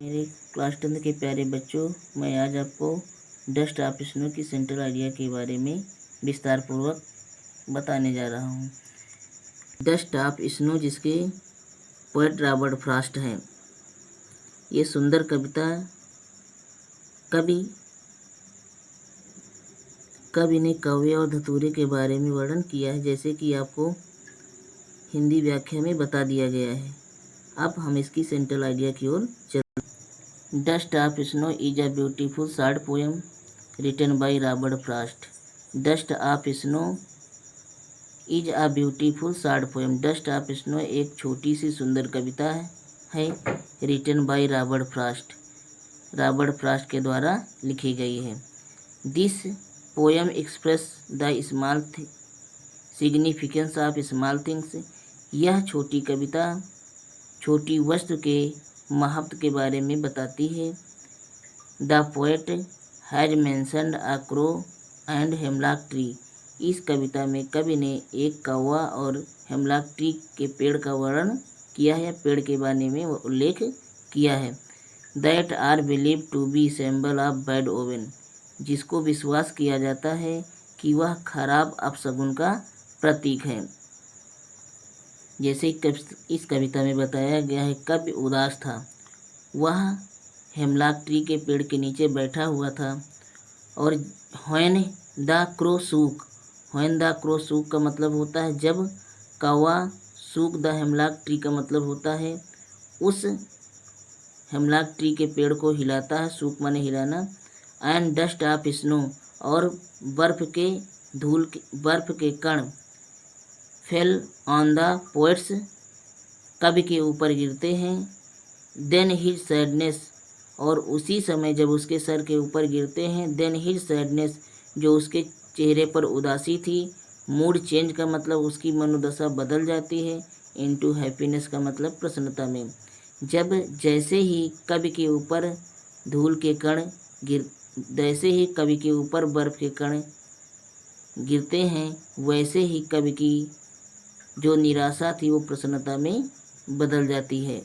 मेरे क्लास 10 के प्यारे बच्चों, मैं आज आपको डस्ट ऑफ स्नो की सेंट्रल आइडिया के बारे में विस्तार पूर्वक बताने जा रहा हूँ। डस्ट ऑफ स्नो, जिसके पोएट रॉबर्ट फ्रॉस्ट हैं, ये सुंदर कविता कवि ने कौवे और धतूरे के बारे में वर्णन किया है, जैसे कि आपको हिंदी व्याख्या में बता दिया गया है। अब हम इसकी सेंट्रल आइडिया की ओर चलते हैं। Dust of Snow is a beautiful short poem written by Robert Frost. Dust of Snow is a beautiful short poem. Dust of Snow एक छोटी सी सुंदर कविता है written by Robert Frost. Robert Frost के द्वारा लिखी गई है। This poem express the small significance of small things. यह छोटी कविता छोटी वस्तु के महत्व के बारे में बताती है। The poet has mentioned a crow and hemlock tree. इस कविता में कवि ने एक कौवा और हेमलॉक ट्री के पेड़ का वर्णन किया है, पेड़ के बारे में उल्लेख किया है। That are believe to be symbol of bad omen, जिसको विश्वास किया जाता है कि वह खराब अपशगुन का प्रतीक है। जैसे इस कविता में बताया गया है, कवि उदास था। वह हेमलॉक ट्री के पेड़ के नीचे बैठा हुआ था और when the crow sook, when the crow sook का मतलब होता है जब कौवा, सूक द हेमलॉक ट्री का मतलब होता है उस हेमलॉक ट्री के पेड़ को हिलाता है, सूक माने हिलाना। एंड डस्ट ऑफ स्नो, और बर्फ के कण फेल ऑन द पोएट्स, कवि के ऊपर गिरते हैं। देन हिज सैडनेस, और उसी समय जब उसके सर के ऊपर गिरते हैं, देन हिज सैडनेस, जो उसके चेहरे पर उदासी थी। मूड चेंज का मतलब उसकी मनोदशा बदल जाती है। इनटू हैप्पीनेस का मतलब प्रसन्नता में। जैसे ही कवि के ऊपर बर्फ के कण गिरते हैं, वैसे ही कवि की जो निराशा थी वो प्रसन्नता में बदल जाती है।